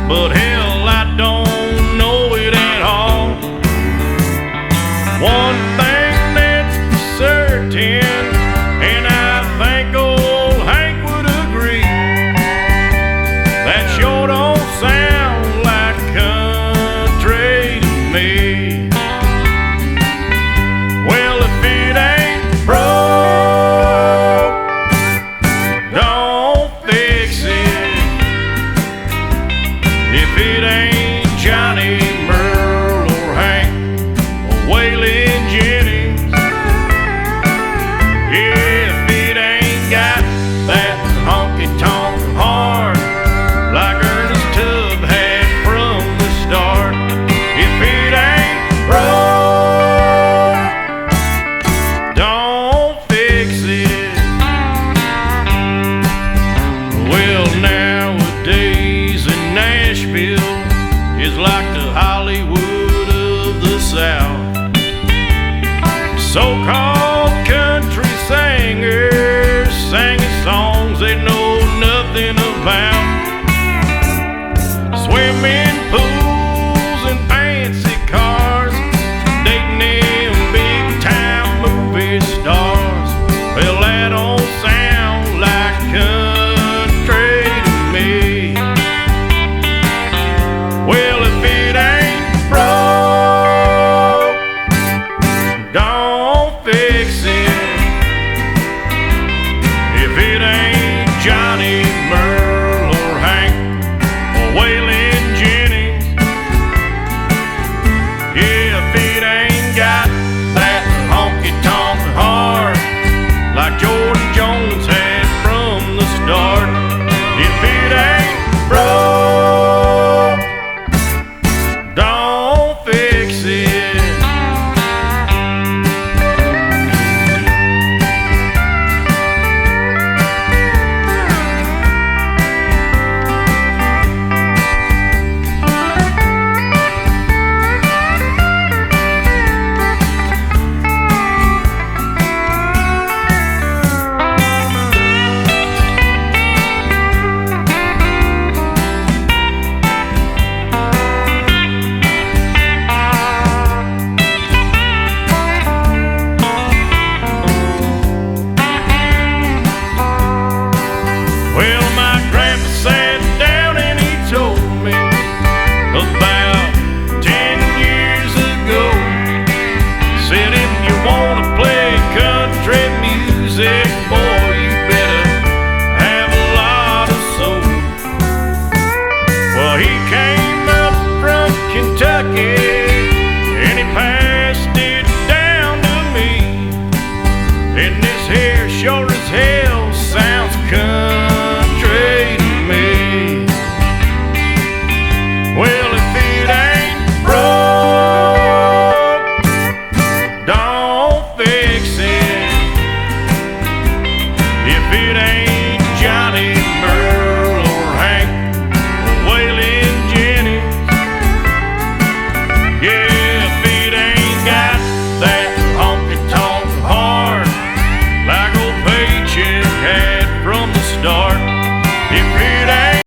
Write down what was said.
but hell, I don't know it at all. One thing that's certain, and I think old Hank would agree, that sure don't sound like country to me. Well, if it ain't broke, don't fix it. If it ain't Johnny, Merle, or Hank, or Waylon Jennings, if it ain't got that honky-tonk horn like Ernest Tubb had from the start, if it ain't broke, don't fix it. Well, nowadays in Nashville is like the Hollywood of the South. So-called country singers singing songs they know nothing about, swimming